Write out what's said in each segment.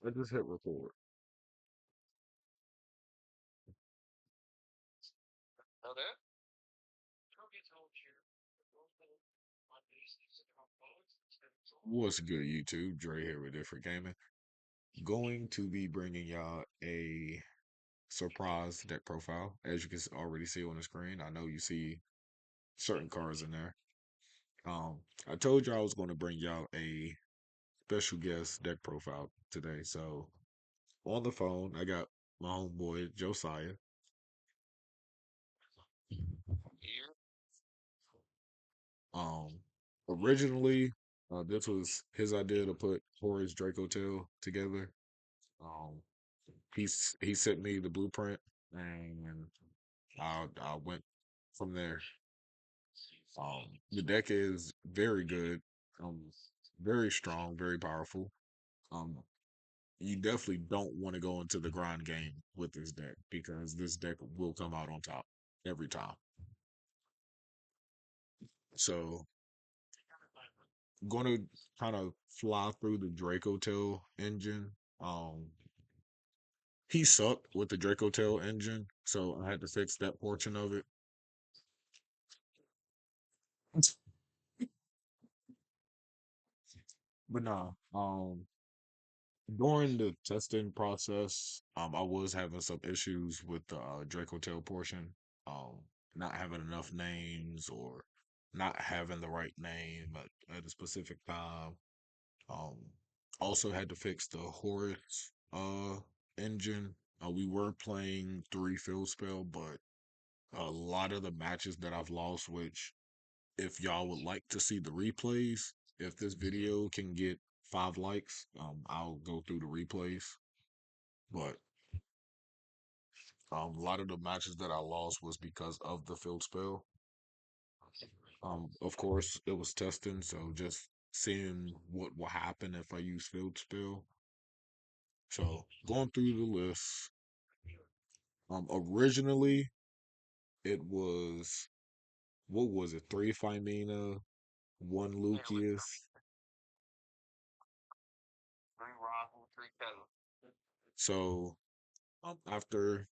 I just hit record. What's good, YouTube? Dre here with Different Gaming. Going to be bringing y'all a surprise deck profile. As you can already see on the screen, I know you see certain cards in there. I told y'all I was going to bring y'all a special guest deck profile today. So on the phone, I got my homeboy Josiah. Um, Originally, this was his idea to put Horus Dracotail together. Um, he sent me the blueprint, and I went from there. The deck is very good, um, very strong, very powerful. Um, you definitely don't want to go into the grind game with this deck because this deck will come out on top every time. So, going to kind of fly through the Draco Tail engine. Um, he sucked with the Draco Tail engine, so I had to fix that portion of it. But nah, during the testing process, I was having some issues with the Draco Tail portion, um, not having enough names or not having the right name at a specific time. Um, Also had to fix the Horus engine. We were playing three field spell, but a lot of the matches that I've lost, which if y'all would like to see the replays, if this video can get 5 likes, I'll go through the replays. But a lot of the matches that I lost was because of the field spell. Of course, it was testing, so just seeing what will happen if I use field spell. So going through the list, originally it was what was it? Three Phimina, one Lucius. So after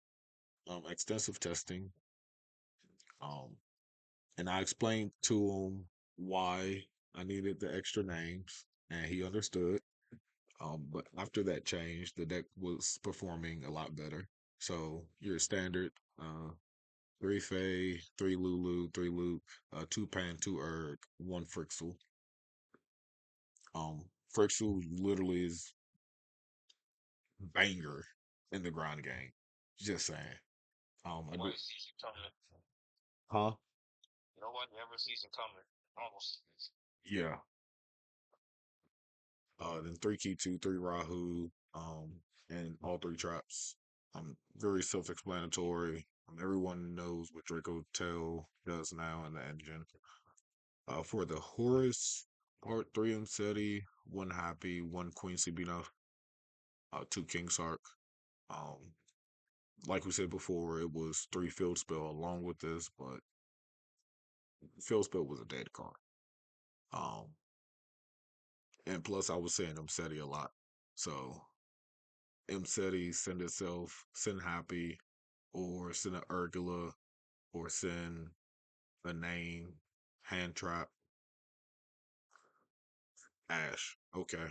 extensive testing, um, and I explained to him why I needed the extra names, and he understood. But after that change, the deck was performing a lot better. So your standard, three Fae, three Lulu, three Luke, two Pan, two Erg, one Frixel. Frixel literally is banger in the grind game. Just saying. I do, huh? Yeah. Then three key two, three Rahu, and all three traps. Very self-explanatory. Everyone knows what Draco Tail does now in the engine. For the Horus, part three Mseti, one Happy, one Queen Sabina, two King Sark. Um, like we said before, it was three field spell along with this, but field spell was a dead card. Um, and plus I was saying Mseti a lot, so Mseti send itself, send Happy, or send an Urgula, or send a name, hand trap, Ash. Okay.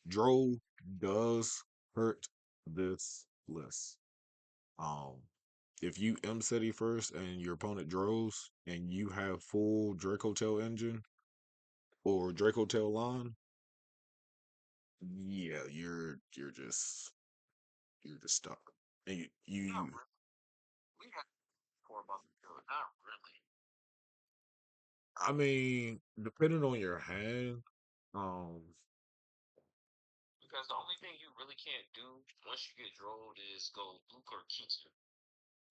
Dro does hurt this list. Um, if you M-City first and your opponent draws and you have full Dracotail engine or Dracotail line, yeah, you're just stuck. And you I mean, depending on your hand, um,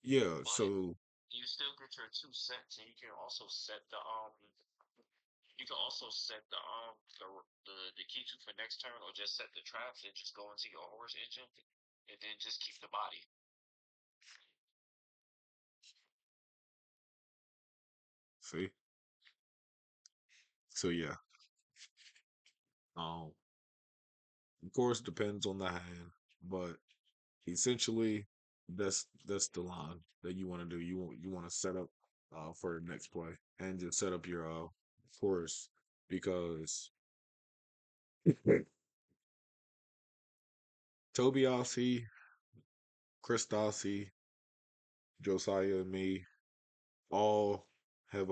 yeah. So see, so yeah. Um, Of course, depends on the hand, but essentially, that's the line that you want to do. You want to set up for the next play and just set up your Horus because Tobiasi, Christasi, Josiah, and me all have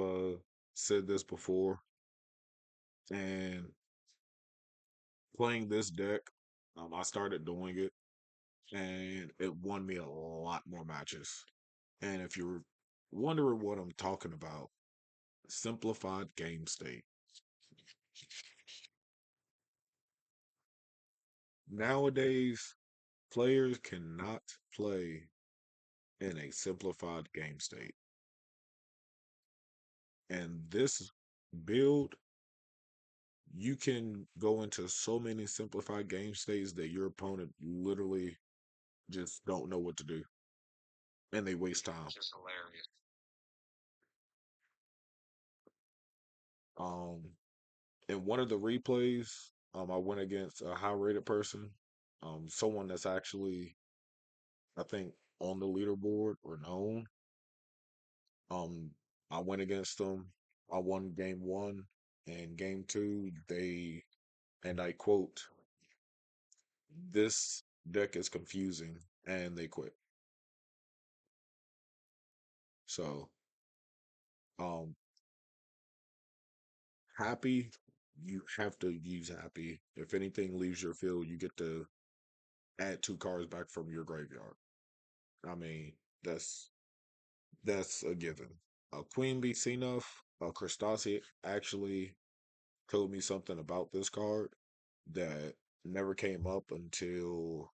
said this before, and playing this deck, I started doing it, and it won me a lot more matches. And if you're wondering what I'm talking about, simplified game state. Nowadays, players cannot play in a simplified game state. And this build, you can go into so many simplified game states that your opponent literally just don't know what to do and they waste time. Just hilarious. Um, in one of the replays, I went against a high rated person, someone that's actually, I think, on the leaderboard or known. Um, I went against them. I won game one, and game two, and I quote, "This deck is confusing," and they quit. So, um, happy, you have to use happy. If anything leaves your field, you get to add two cards back from your graveyard. I mean, that's a given. Queen Bee Enough, Crustacea actually told me something about this card that never came up until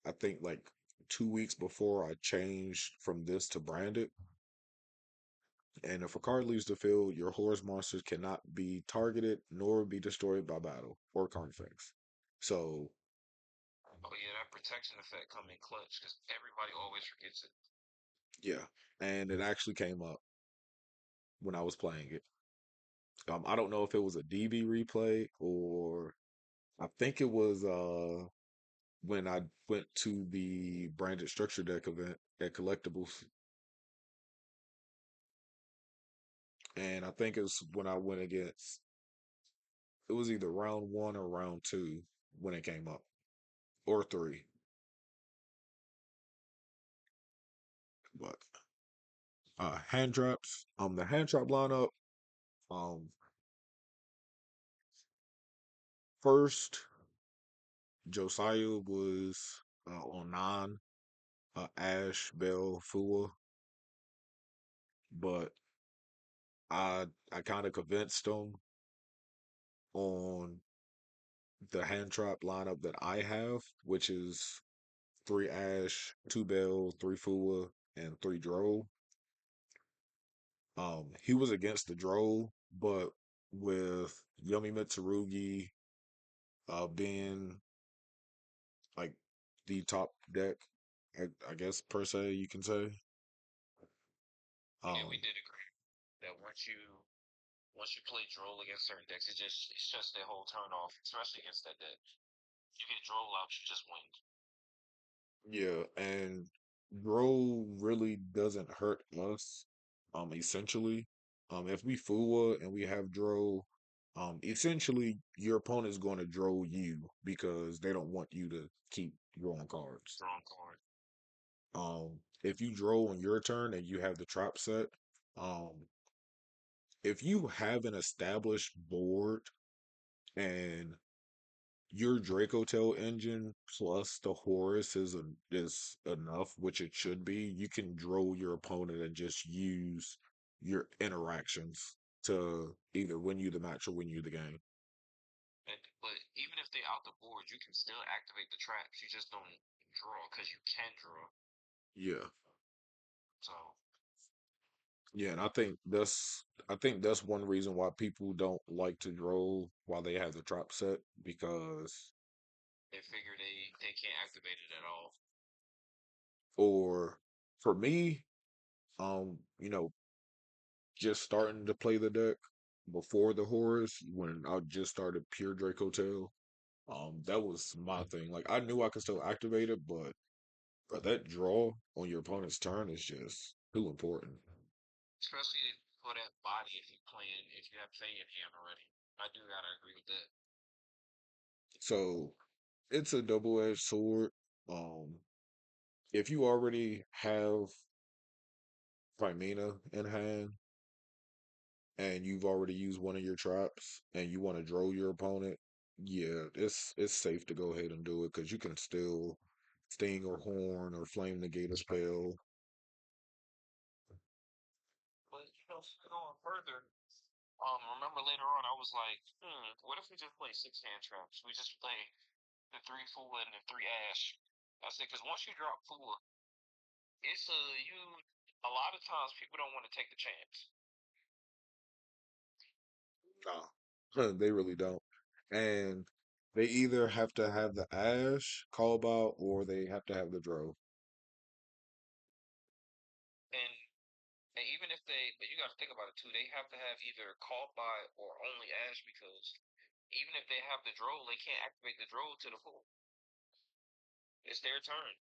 I think like 2 weeks before I changed from this to branded. And if a card leaves the field, your Horus monsters cannot be targeted nor be destroyed by battle or card effects. So, oh yeah, that protection effect come in clutch because everybody always forgets it. Yeah, and it actually came up when I was playing it. I don't know if it was a DB replay or I think it was when I went to the branded structure deck event at Collectibles, and I think it was when I went against. It was either round one or round two when it came up, or three. But hand traps. The hand trap lineup. Um, first Josiah was on nine. Ash, Bell, Fua, but I kind of convinced him on the hand trap lineup that I have, which is three Ash, two Bell, three Fua, and three Droll. He was against the Droll, but with Yumi Mitsurugi being like the top deck, I guess per se you can say. Yeah, we did agree that once you play Droll against certain decks, it's just their whole turn off, especially against that deck. You get Droll out, you just win. Yeah, and Droll really doesn't hurt us. Essentially, if we Fua and we have Droll, essentially your opponent's going to Droll you because they don't want you to keep drawing cards. Drawing cards. If you Droll on your turn and you have the trap set, um, if you have an established board and your Dracotail engine plus the Horus is enough, which it should be. You can draw your opponent and just use your interactions to either win you the match or win you the game. But even if they're out the board, you can still activate the traps. You just don't draw because you can draw. Yeah. So yeah, and I think that's one reason why people don't like to draw while they have the trap set because they figure they can't activate it at all. Or for me, you know, just starting to play the deck before the Horus when I just started pure Dracotail. That was my thing. Like I knew I could still activate it, but that draw on your opponent's turn is just too important. Especially for that body if you playing if you have Faye in hand already. I do gotta agree with that. So it's a double-edged sword. Um, if you already have Primena in hand and you've already used one of your traps and you want to draw your opponent, yeah, it's safe to go ahead and do it because you can still Sting or Horn or Flame negate a spell. But going further, remember later on I was like, what if we just play six hand traps? We just play the three full and the three ash. I said, because once you drop full, it's you. A lot of times people don't want to take the chance. No, they really don't. And they either have to have the Ash call out or they have to have the Drove. And and even if they, but you got to think about it too. They have to have either called by or only ash because even if they have the droll, they can't activate the droll to the full. It's their turn.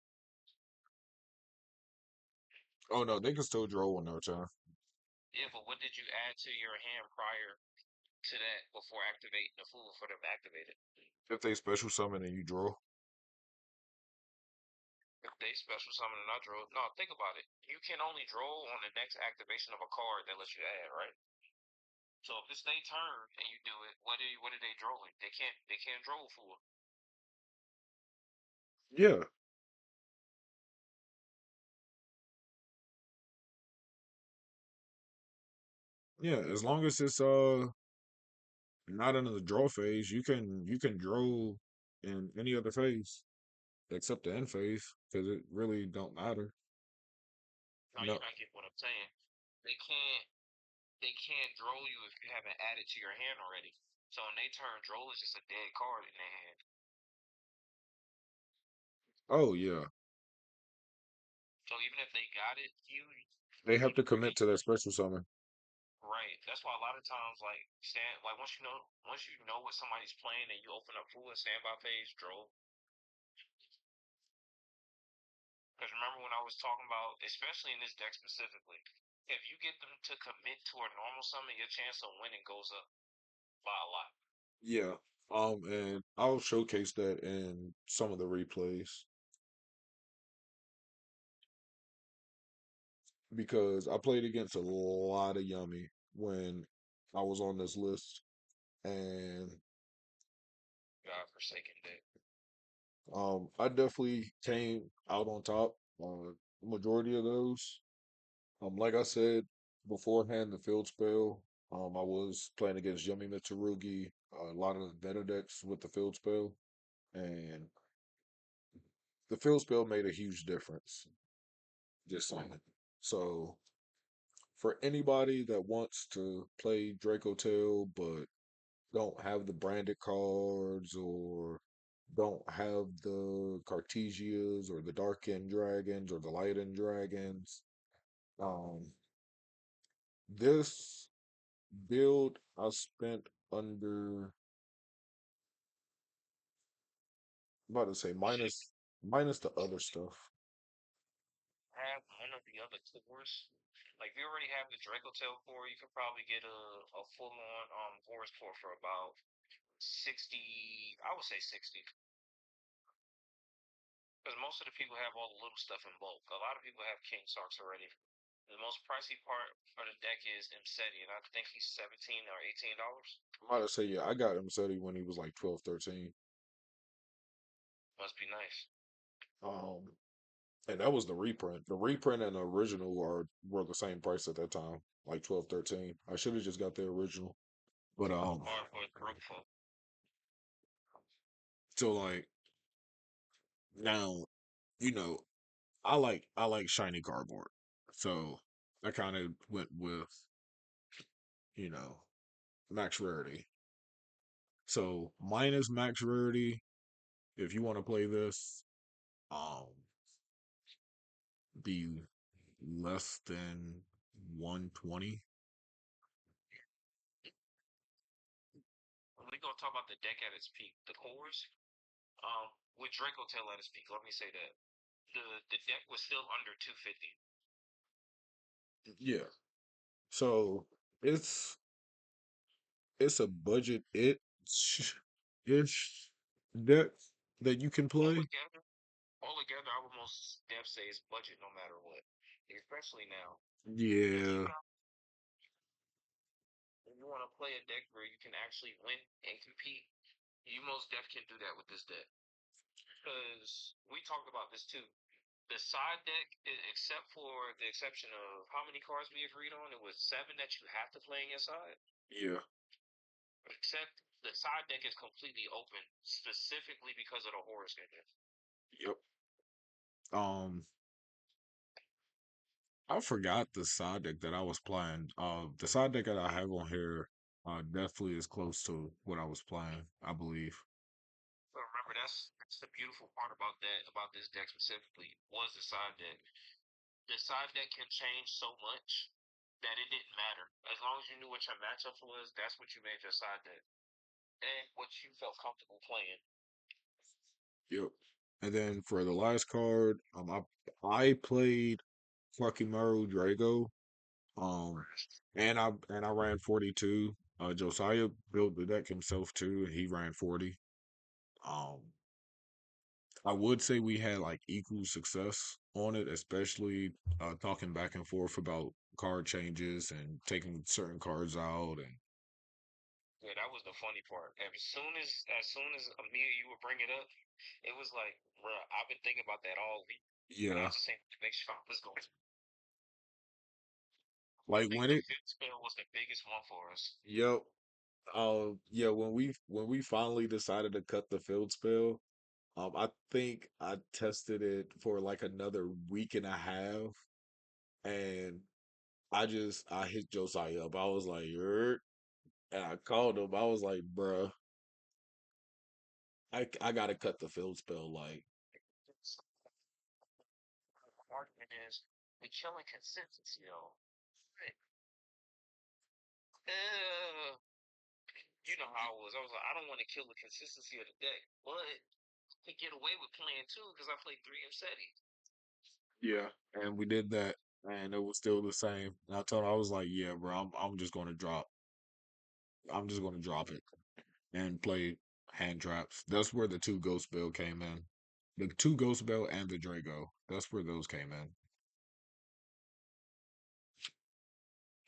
Oh no, they can still draw one no time. Yeah, but what did you add to your hand prior to that before activating the fool for them to activate it? If they special summon and you draw. If they special summon and not draw, no, think about it. You can only draw on the next activation of a card that lets you add, right? So if it's their turn and you do it, what are they drawing? They can't draw for. Yeah, yeah. As long as it's not in the draw phase, you can draw in any other phase except the end phase because it really don't matter. No, you're No, not getting what I'm saying. They can't they can't draw you if you haven't added to your hand already. So in they turn, draw is just a dead card in their hand. oh yeah, So even if they got it, they have to commit to that special summon. right. That's why a lot of times, like once you know what somebody's playing, and you open up full and standby phase, draw. Because remember when I was talking about, especially in this deck specifically, if you get them to commit to a normal summon, your chance of winning goes up by a lot. Yeah, and I'll showcase that in some of the replays because I played against a lot of Yummy when I was on this list, and God forsaken deck. I definitely came out on top on the majority of those. Like I said beforehand, the field spell. I was playing against Yummy Mitsurugi, a lot of the better decks with the field spell, and the field spell made a huge difference. Just saying. So for anybody that wants to play Dracotail but don't have the branded cards or don't have the Cartesias or the Dark End Dragons or the Light End Dragons, um, this build I spent under I'm about to say minus the other stuff. Have one of the other cores. Like if you already have the Dracotail core, you could probably get a full on Horus core for about 60. I would say 60. Because most of the people have all the little stuff in bulk. A lot of people have King Sarks already. The most pricey part for the deck is Imseti, and I think he's $17 or $18. I'm about to say yeah, I got him Seti when he was like 12, 13. Must be nice. Um, and that was the reprint. The reprint and the original were the same price at that time, like 12, 13. I should have just got the original. But Hard for broke folk. so like now, you know, I like shiny cardboard. So I kind of went with, you know, max rarity. So minus max rarity, if you want to play this, um, be less than 120. gonna talk about the deck at its peak. The Horus, with Dracotail at its peak. Let me say that the deck was still under 250. Yeah. So it's it's a budget ish deck that you can play. Altogether, altogether, I would most def say it's budget no matter what, especially now. If you Yeah. want, if you want to play a deck where you can actually win and compete, you most def can do that with this deck. Because we talked about this too. The side deck, except for the exception of how many cards we agreed on, it was seven that you have to play in your side. Yeah. Except the side deck is completely open, specifically because of the Horus engine. Yep. Um, I forgot the side deck that I was playing. The side deck that I have on here, definitely is close to what I was playing, I believe. But remember, that's the beautiful part about this deck specifically was the side deck. The side deck can change so much that it didn't matter. As long as you knew what your matchup was, that's what you made your side deck and what you felt comfortable playing. Yep. And then for the last card, I played Maru Drago. Um, and I ran 42. Josiah built the deck himself too, and he ran 40. Um, I would say we had like equal success on it, especially talking back and forth about card changes and taking certain cards out. And Yeah, that was the funny part. As soon as Amir you would bring it up, it was like, bruh, I've been thinking about that all week, and I yeah, was just saying, make sure I was going. I like think when the it, fifth spell was the biggest one for us. yep, yeah, when we finally decided to cut the field spell, I think I tested it for like another week and a half, and I hit Josiah up. I was like, "Yurt," and I called him. I was like, "Bruh, I gotta cut the field spell." Like, Argument is we killing consistency though. Right. You know how I was. I was like, I don't want to kill the consistency of the deck, but I could get away with playing two because I played three of SETI. yeah, and we did that, and it was still the same. And I told him, I was like, "Yeah, bro, I'm just gonna drop. I'm just gonna drop it and play hand traps." That's where the two ghost spell came in. The two ghost spell and the Drago. That's where those came in.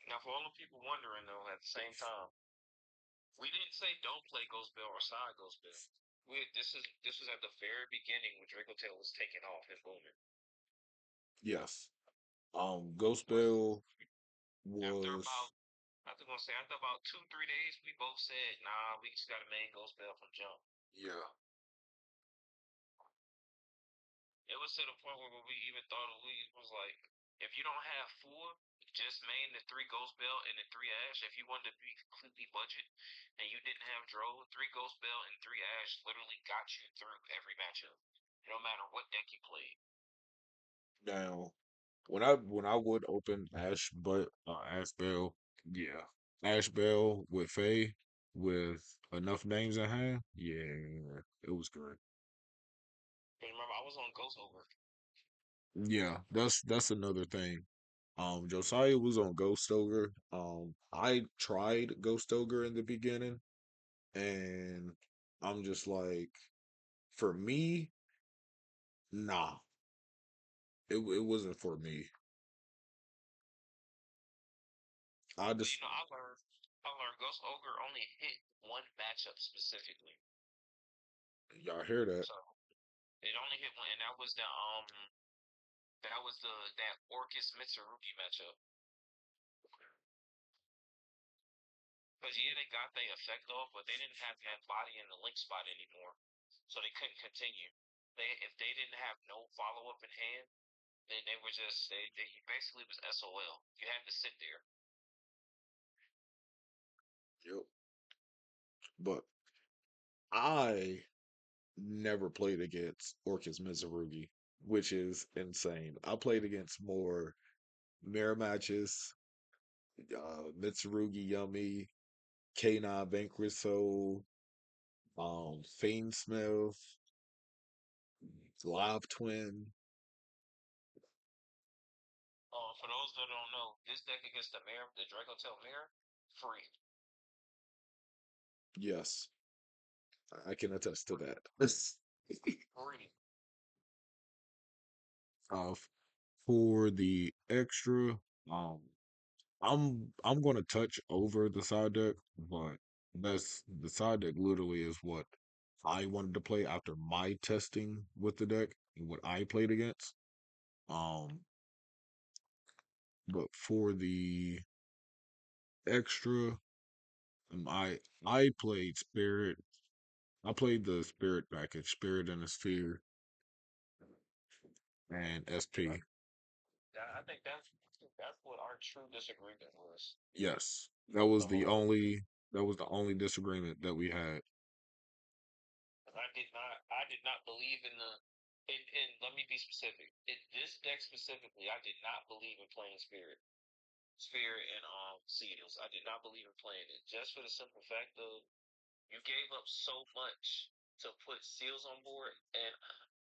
Now, for all the people wondering though, at the same time, we didn't say don't play Ghost Bell or side Ghost Bell. This was at the very beginning when Dracotail was taking off and booming. Yes. Ghost But spell after was about, I was gonna say after about 2 3 days, we both said, nah, we just got a main Ghost Bell from jump. yeah, It was to the point where we even thought we was like, if you don't have four, just main the three Ghost Bell and the three Ash. If you wanted to be completely budget and you didn't have Dro, three Ghost Bell and three Ash literally got you through every matchup, no matter what deck you played. now when I would open Ash Bell, yeah. Ash Bell with Faye with enough names in hand, yeah, it was good. Because remember, I was on Ghost Ogre. Yeah, that's another thing. Josiah was on Ghost Ogre. I tried Ghost Ogre in the beginning, and I'm just like, for me, nah, it wasn't for me. I But just I learned Ghost Ogre only hit one matchup specifically. y'all hear that? So it only hit one, and that was that Orcus Mitsurugi matchup. Because yeah, they got their effect off, but they didn't have that body in the link spot anymore, so they couldn't continue. If they didn't have no follow up in hand, then they were just they basically was SOL. You had to sit there. Yep. But I never played against Orcus Mizurugi, which is insane. I played against more mirror matches, Mitsurugi Yummy, K9 Vanquish Soul. Fiend Smith, Live Twin. For those that don't know, this deck against the Mirror, the Dracotail Mirror, free. Yes, I can attest to Free. that. Free. uh, for the extra, um, I'm gonna touch over the side deck, but that's the side deck literally is what I wanted to play after my testing with the deck and what I played against. Um, but for the extra, I played Spirit. I played the Spirit package, Spirit and the Sphere, and Yeah, SP. I think that's what our true disagreement was. Yes, The whole that was the only disagreement that we had. I did not believe in the. And let me be specific. In this deck specifically, I did not believe in playing Spirit and Seals. I did not believe in playing it just for the simple fact of you gave up so much to put Seals on board, and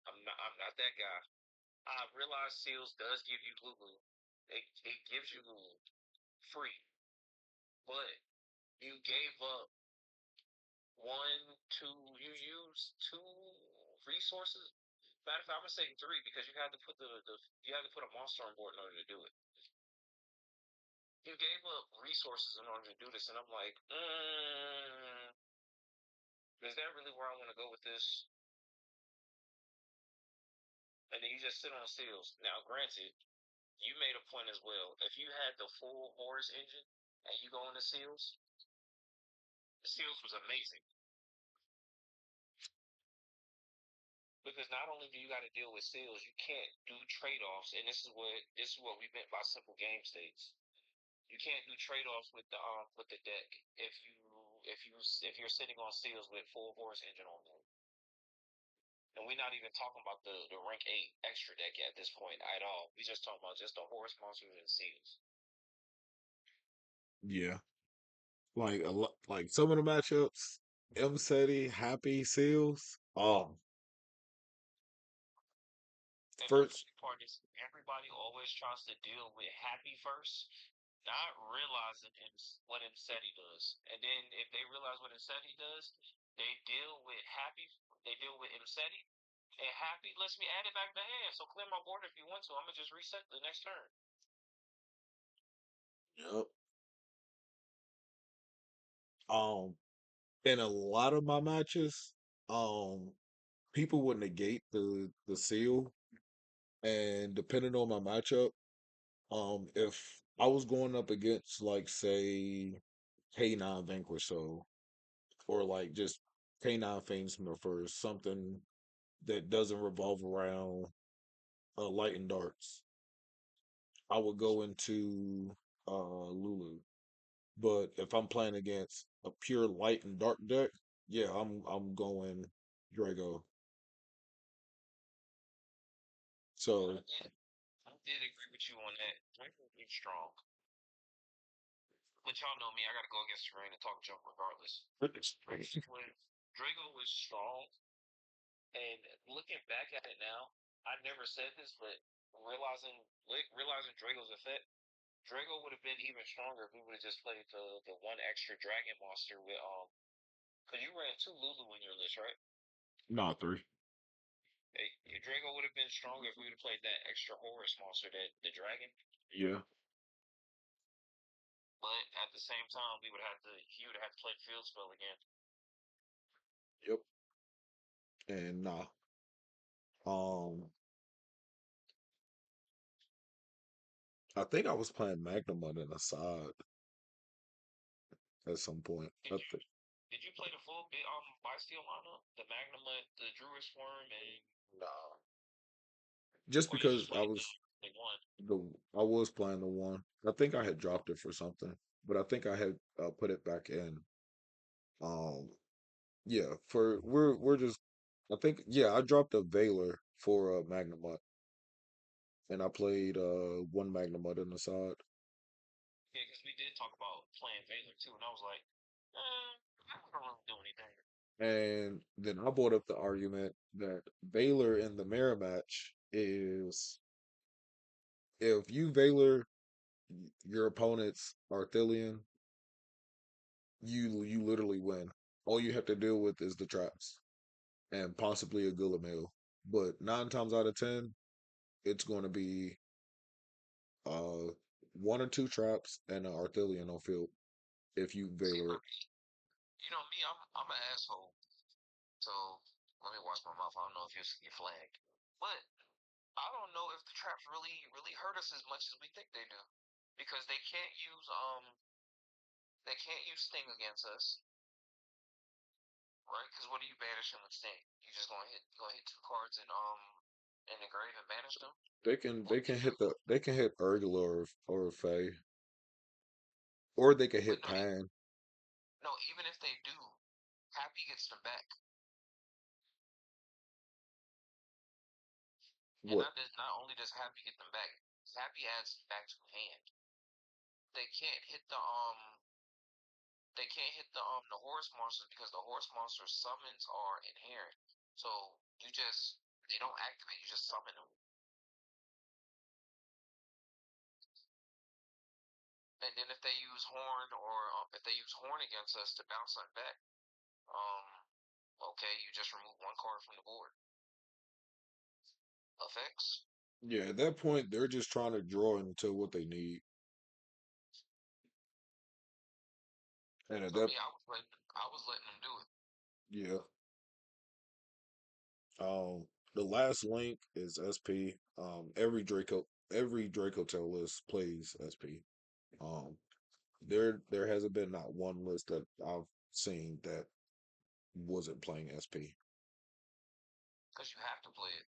I'm not that guy. I realize Seals does give you Lulu. It gives you Lulu free, but you gave up you used two resources. Matter of fact, I'm gonna say three because you had to put you had to put a monster on board in order to do it. You gave up resources in order to do this, and I'm like, is that really where I want to go with this? And then you just sit on Seals. Now, granted, you made a point as well. If you had the full Horus engine and you go into Seals, the Seals was amazing because not only do you got to deal with Seals, you can't do trade offs, and this is what we meant by simple game states. You can't do trade offs with the deck if you're sitting on Seals with full Horus engine on them. And we're not even talking about the rank 8 extra deck at this point at all. We just talking about just the Horus monsters and Seals. Yeah, like a lot, like some of the matchups, M Seti, Happy Seals. And the First, funny part is everybody always tries to deal with Happy first, not realizing what Inseti does. And then if they realize what Inseti does, they deal with Happy. They deal with Inseti, and Happy lets me add it back to hand. So clear my board if you want to. I'm gonna just reset the next turn. yep. Um, in a lot of my matches, um, people would negate the seal, and depending on my matchup, if I was going up against like say K9 Vanquish, so or like just K9 Famesmith or something that doesn't revolve around light and darks, I would go into Lulu. But if I'm playing against a pure light and dark deck, yeah, I'm going Drago. So I did agree with you on that. Draco is strong, but y'all know me. I gotta go against the rain and talk junk regardless. When Draco was strong, and looking back at it now, I never said this, but realizing Drago's effect, Drago would have been even stronger if we would have just played the one extra dragon monster with because you ran two Lulu in your list, right? not three. Hey, Drago would have been stronger if we would have played that extra Horus monster, that the dragon. Yeah. But at the same time, he would have had to play field spell again. Yep. And nah. Um, I think I was playing Magnemite in the side at some point. Did you did you play the full bit Bysteel lineup, the Magnemite, the Druid Swarm, and Nah. Just or you just because played the one? the I was playing the one. I think I had dropped it for something, but I think I had put it back in. Um, yeah, for we're just I think yeah, I dropped a Veiler for Magnemite and I played one Magnemite in the side. Yeah, because we did talk about playing Valor too, and I was like, I don't really do anything. And then I brought up the argument that Valor in the mirror match is if you Valor your opponent's Arthelion, you literally win. All you have to deal with is the traps and possibly a Guillemille. But 9 times out of 10, it's going to be uh one or two traps and an Arthelion on field if you See, Valor for it. me, me, I'm an asshole. So let me watch my mouth. I don't know if you flagged, but I don't know if the traps really hurt us as much as we think they do, because they can't use Sting against us, right? Because what are you banishing with Sting? You just gonna hit two cards in the grave and banish them? They can If you hit they can hit Urgula or Faye. Or they could but hit no, Pan. no, even if they do, Happy gets them back, and What? not only does Happy get them back, Happy adds them back to hand. They can't hit the horse monsters because the horse monster summons are inherent. So they don't activate. You just summon them, and then if they use horn or if they use horn against us to bounce them back, um, okay, you just remove one card from the board. Effects. Yeah, at that point, they're just trying to draw into what they need. And at So that, me, I was letting them do it. yeah, um, the last link is SP. Every Dracotail list plays SP. Um, there hasn't been not one list that I've seen that wasn't playing SP. Because you have to play it.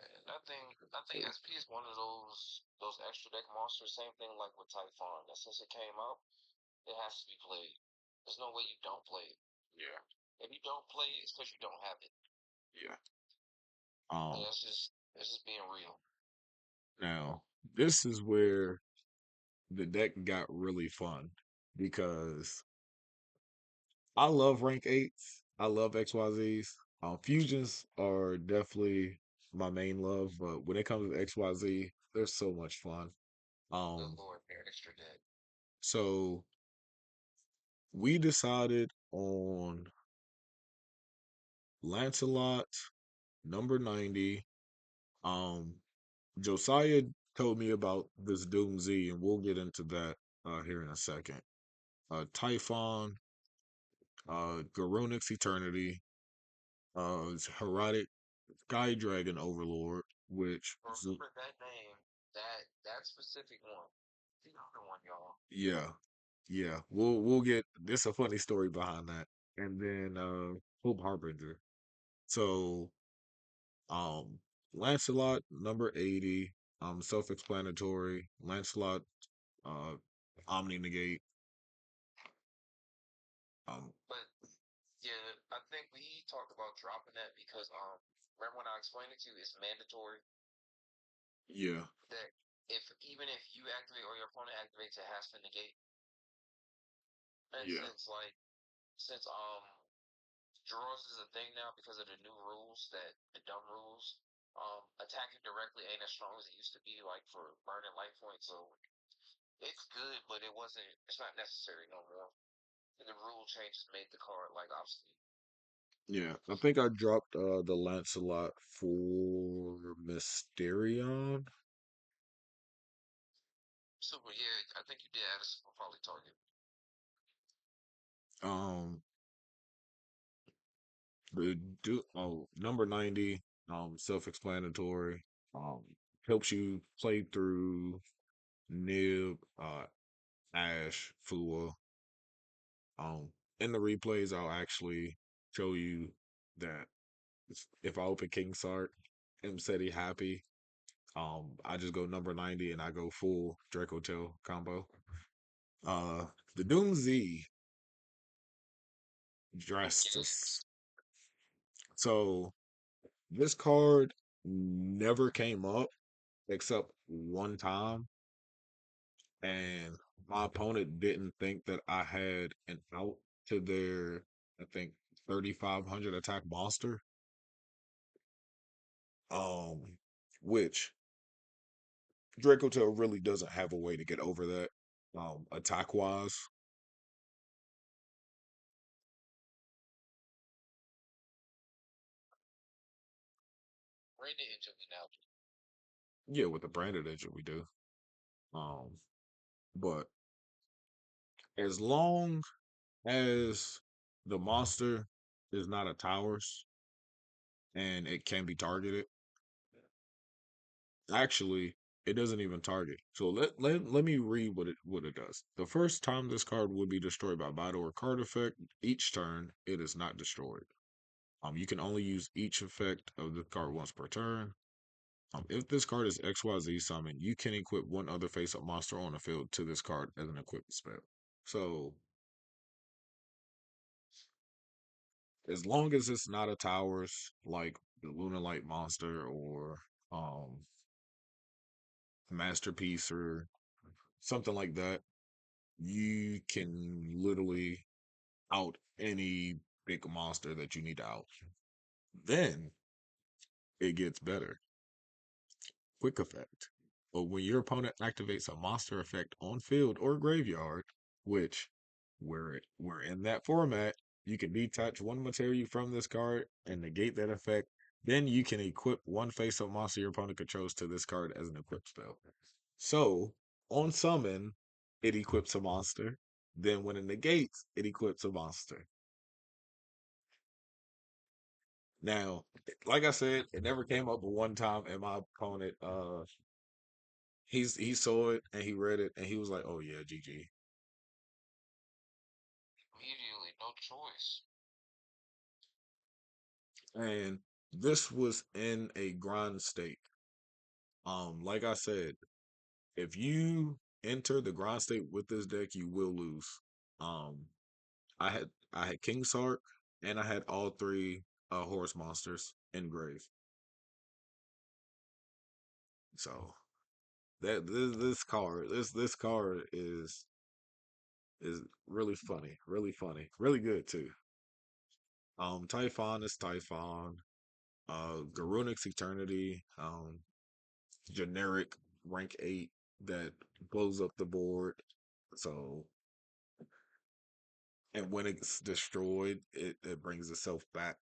And I think So, SP is one of those extra deck monsters. Same thing like with Typhon. That since it came out, it has to be played. There's no way you don't play it. yeah, If you don't play it, it's because you don't have it. yeah. And Um, that's just being real. Now this is where the deck got really fun because I love rank eights. I love XYZs. Fusions are definitely my main love, but when it comes to XYZ, they're so much fun. Good Um, lord, they're extra dead. so we decided on Lancelot number 90. Um, Josiah told me about this Doom Z, and we'll get into that here in a second. Typhon, Garunix Eternity, Heroic Sky Dragon Overlord, which Remember that name, that specific one. The other one, y'all. yeah, yeah, we'll get this a funny story behind that, and then Hope Harbinger. So um, Lancelot number 80, self-explanatory. Lancelot, uh, Omni Negate. Um, But yeah, I think we talked about dropping that because remember when I explained it to you, it's mandatory yeah, that if you activate or your opponent activates, it has to negate. And yeah, since draws is a thing now because of the new rules, that the dumb rules, attacking directly ain't as strong as it used to be, like for burning life points. So it's good, but it's not necessary no more. And the rule changes made the card like obsolete. yeah. I think I dropped the Lancelot for Mysterion. Super, yeah, I think you did add a super probably target. Um, the do number 90, self-explanatory. Um, helps you play through Nib, Ash, Fua. In the replays, I'll actually show you that if I open King Sark, M City happy. I just go number 90 and I go full Dracotail combo. Uh, the Doom Z Yes. Drastus. So this card never came up except one time, and my opponent didn't think that I had an out. to their, I think, 3,500 attack monster. Um, which Dracotail really doesn't have a way to get over that. Attack wise, Bring the engine now. yeah, with the branded engine we do. Um, but as long as the monster is not a towers and it can be targeted, actually, it doesn't even target. So let me read what it does. The first time this card would be destroyed by battle or card effect, each turn it is not destroyed. You can only use each effect of the card once per turn. If this card is XYZ summon, you can equip one other face-up monster on the field to this card as an equipped spell. So as long as it's not a towers like the Luna Light monster or um masterpiece or something like that, you can literally out any big monster that you need to out. Then it gets better. Quick effect. But when your opponent activates a monster effect on field or graveyard, which we're in that format, you can detach one material from this card and negate that effect. Then you can equip one face-up monster your opponent controls to this card as an equip spell. So on summon, it equips a monster. Then when it negates, it equips a monster. Now, like I said, it never came up but one time, and my opponent, he saw it and he read it and he was like, "Oh yeah, GG." Immediately, no choice. And this was in a grind state. Like I said, if you enter the grind state with this deck, you will lose. Um, I had King Sark and I had all three Horus monsters in grave. So that this card is really funny, really funny, really good too. Typhon is Typhon. Garunix Eternity, generic rank 8 that blows up the board. So, and when it's destroyed, it brings itself back.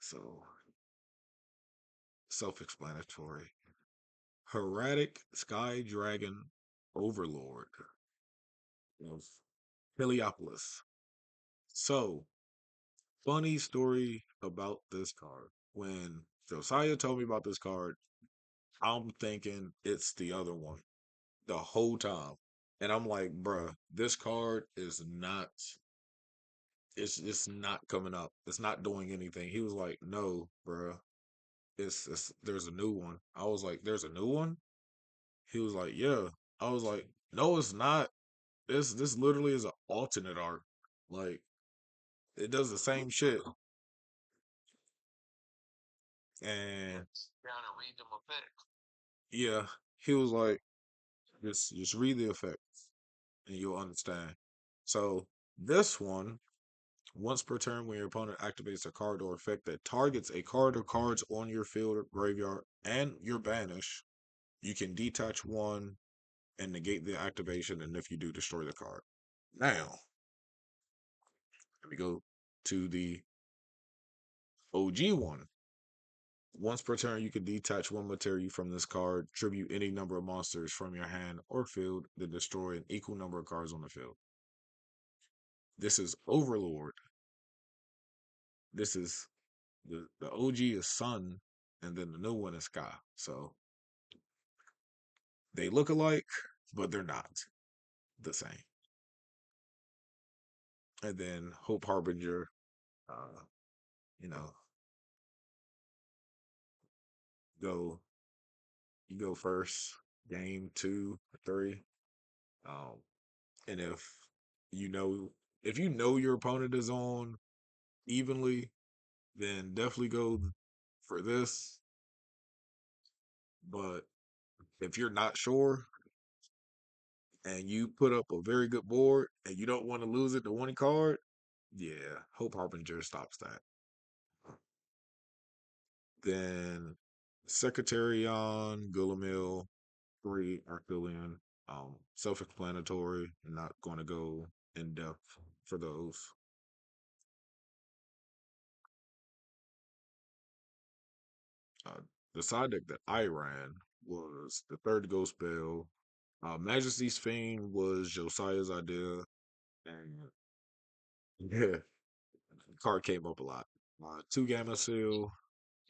So, self explanatory. Heretic Sky Dragon Overlord of Heliopolis. So, funny story about this card. When Josiah told me about this card, I'm thinking it's the other one the whole time. And I'm like, bruh, this card is not it's not coming up. It's not doing anything. He was like, no, bruh. It's there's a new one. I was like, there's a new one? He was like, yeah. I was like, no, it's not. This literally is an alternate art. Like, it does the same shit. And Down and read them effects. yeah, he was like, just read the effects and you'll understand. So this one, once per turn, when your opponent activates a card or effect that targets a card or cards on your field or graveyard and your banish, you can detach one and negate the activation, and if you do, destroy the card. Now, let me go to the OG one. Once per turn, you can detach one material from this card, tribute any number of monsters from your hand or field, then destroy an equal number of cards on the field. This is Overlord. This is the OG is Sun, and then the new one is Sky. So they look alike, but they're not the same. And then Hope Harbinger, uh, you know, go you go first, game 2 3. Um, and you know if you know your opponent is on evenly, then definitely go for this. But if you're not sure and you put up a very good board and you don't want to lose it to one card, Yeah, Hope Harbinger stops that. Then Secretarion, Gulamil, 3 Arthurian. Self-explanatory. Not going to go in depth for those. Uh, the side deck that I ran was the third Ghost Bell. Majesty's Fiend was Josiah's idea, and yeah, the card came up a lot. Two Gamma Seal.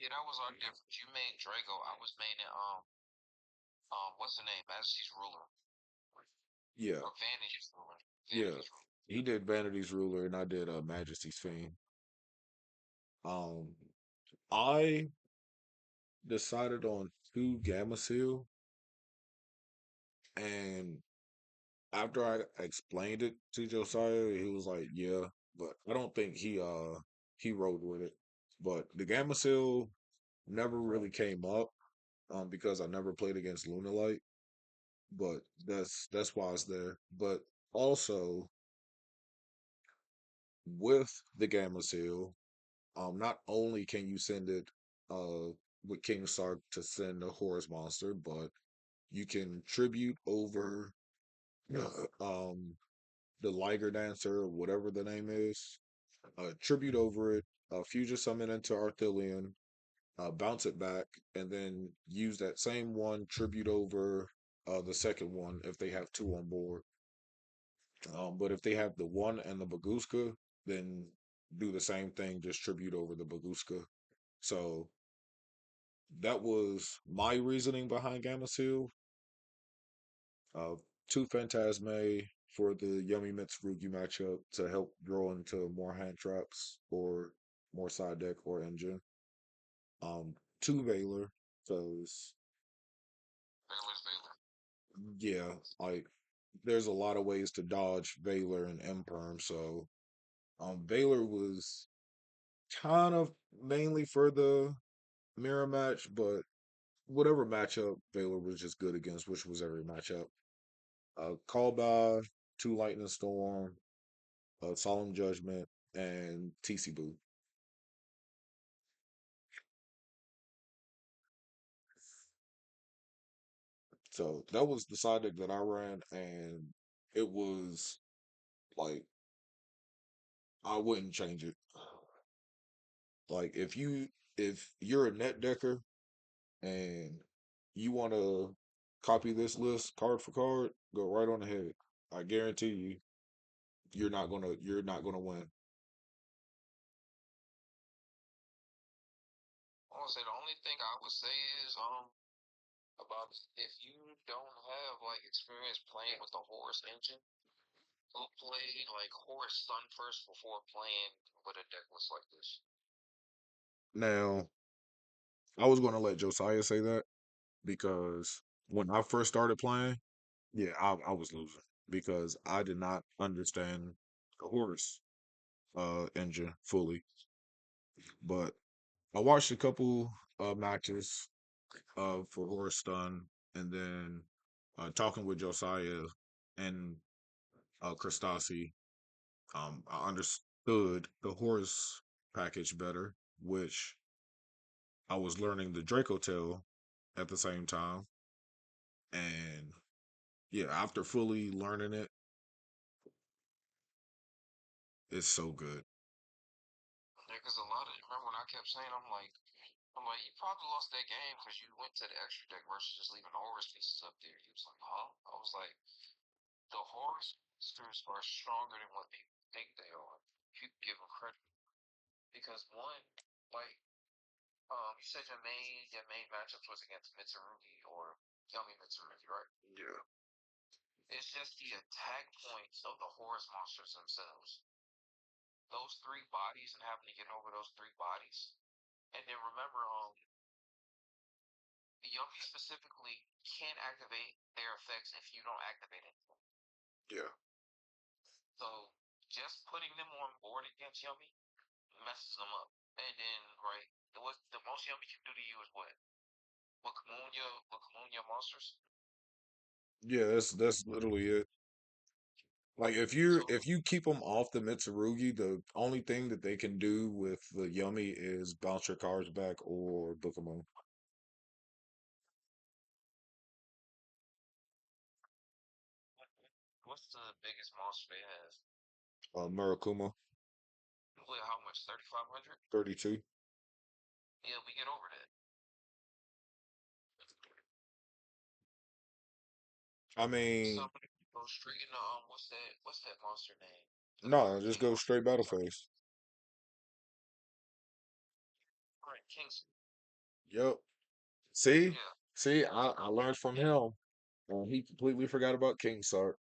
Yeah, that was our difference. You made Draco. I was making what's the name? Majesty's Ruler Yeah, or Vanity's Ruler. yeah. Vanity's Ruler. He did Vanity's Ruler, and I did Majesty's Fiend. Um, I decided on two Gamma Seal, and after I explained it to Josiah, he was like, "Yeah," but I don't think he rode with it. But the Gamma Seal never really came up because I never played against Lunalight, but that's why it's there. But also with the Gamma Seal, not only can you send it with King Sark to send a Horus monster, but you can tribute over um the Liger Dancer, or whatever the name is, tribute over it, fusion summon into Arthurian, bounce it back, and then use that same one tribute over the second one if they have two on board. But if they have the one and the Baguska, then do the same thing, just tribute over the Baguska. So that was my reasoning behind Gamma Seal. Uh, two Phantasme for the Yummy Mitsurugi matchup to help draw into more hand traps or more side deck or engine. Two Veiler, because Veiler's Veiler. yeah, like there's a lot of ways to dodge Veiler and Imperm. So Veiler was kind of mainly for the mirror match, but whatever matchup Veiler was just good against, which was every matchup. Call by two Lightning Storm, Solemn Judgment, and TC Boo. So that was the side deck that I ran, and it was like I wouldn't change it. Like if you're a net decker and you want to copy this list card for card, go right on ahead. I guarantee you, you're not gonna win. I want to say the only thing I would say is about if you don't have like experience playing with the Horus engine, go play like Horus Sun first before playing with a deck list like this. Now, I was gonna let Josiah say that because when I first started playing, yeah, I was losing because I did not understand the Horus engine fully. But I watched a couple matches for Horus Stun, and then talking with Josiah and Christasi, I understood the Horus package better, which I was learning the Dracotail at the same time. And yeah, after fully learning it, it's so good. Yeah, because a lot of remember when I kept saying I'm like you probably lost that game because you went to the extra deck versus just leaving the Horus pieces up there. He was like, huh? I was like, the Horus monsters are stronger than what people think they are. If you give them credit, because one, like you said your main matchups was against Mitsurugi or Yummy Mitsurugi, right? Yeah. It's just the attack points of the Horus monsters themselves. Those three bodies and having to get over those three bodies. And then remember, the Yummy specifically can't activate their effects if you don't activate it. Yeah. So just putting them on board against Yummy messes them up. And then, right, the most Yummy can do to you is what? Wakamunya monsters? Yeah, that's literally it. Like So if you keep them off the Mitsurugi, the only thing that they can do with the Yummy is bounce your cards back or book them on. what's the biggest monster they have? Murakuma, Wait, how much? 3,500? 32. Yeah, we get over that. I mean, Somebody go straight into what's that monster name? The no, just king go monster. straight battle phase. Right, King's. Yep. See? Yeah. See, I learned from him. And he completely forgot about King Sart.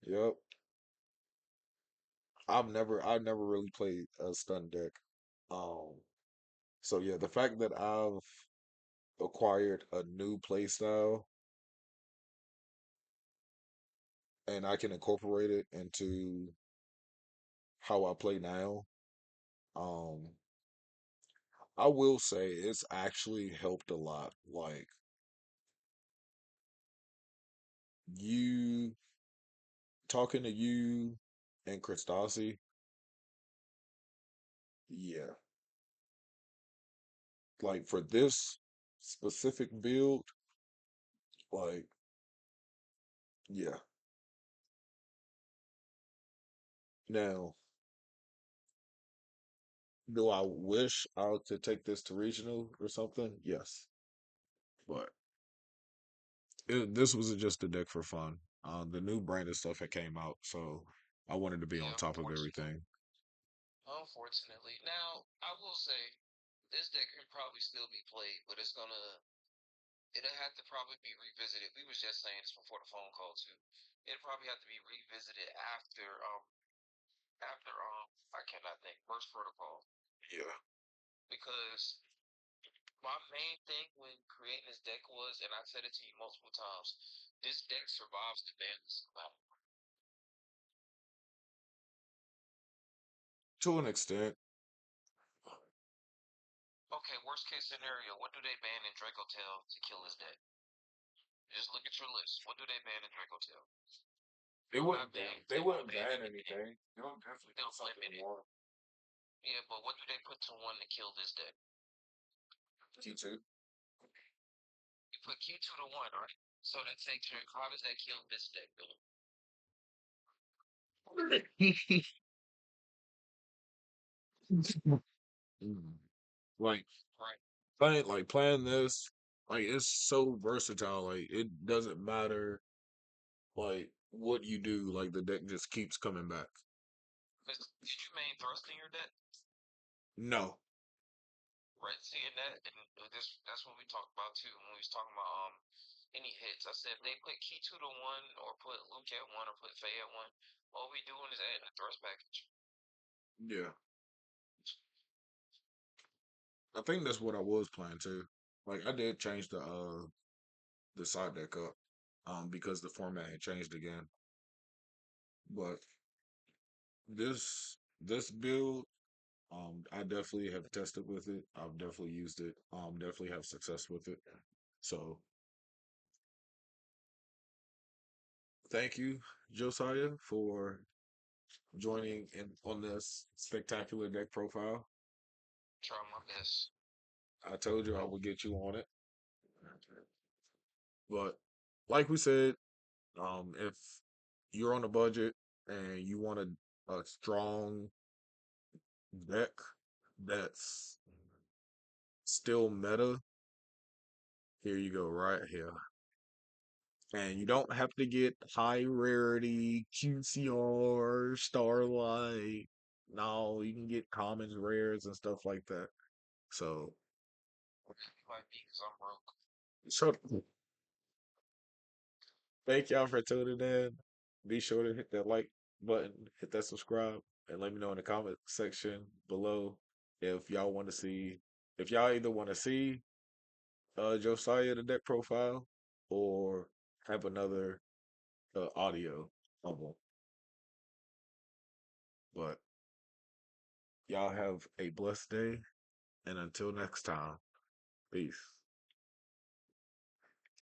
Yep. I never really played a stun deck. Um, so yeah, the fact that I've acquired a new play style and I can incorporate it into how I play now, um, I will say it's actually helped a lot. Like you talking to you and Christasi, yeah. Like for this specific build, like yeah. Now, do I wish I could take this to regional or something? Yes, but this was just a deck for fun. The new branded stuff had came out, so I wanted to be on Yeah, top of everything. unfortunately. Now, I will say this deck can probably still be played, but it'll have to probably be revisited. We was just saying this before the phone call too. It'll probably have to be revisited after I cannot think first protocol Yeah. because my main thing when creating this deck was, and I said it to you multiple times, this deck survives the bans. To an extent, Okay, worst case scenario, what do they ban in Dracotail to kill this deck? Just look at your list. What do they ban in Dracotail? I'm not big. they They won't wouldn't ban ban anything. anything. They would definitely put They'll something limit in it. one. Yeah, but what do they put to one to kill this deck? Q2. You put Q2 to one, right? So that takes your. How does that kill this deck, Bill? Mm. Like Right. playing this, like it's so versatile. Like it doesn't matter like what you do, like the deck just keeps coming back. Did you main thrust in your deck? No. Right. Seeing that, and that's what we talked about too when we was talking about any hits. I said if they put Key two to one or put Luke at one or put Faye at one, all we doing is adding a thrust package. Yeah. I think that's what I was playing too. Like I did change the side deck up because the format had changed again. But this build, I definitely have tested with it. I've definitely used it. Definitely have success with it. So thank you, Josiah, for joining in on this spectacular deck profile. Try my best. I told you I would get you on it. But like we said, if you're on a budget and you want a strong deck that's still meta, here you go, right here. And you don't have to get high rarity, QCR, Starlight. No, you can get commons, rares, and stuff like that. So, Might be because I'm broke. so thank y'all for tuning in. Be sure to hit that like button, hit that subscribe, and let me know in the comment section below if y'all want to see, if y'all either want to see Josiah the deck profile or have another audio of them. But y'all have a blessed day, and until next time, peace.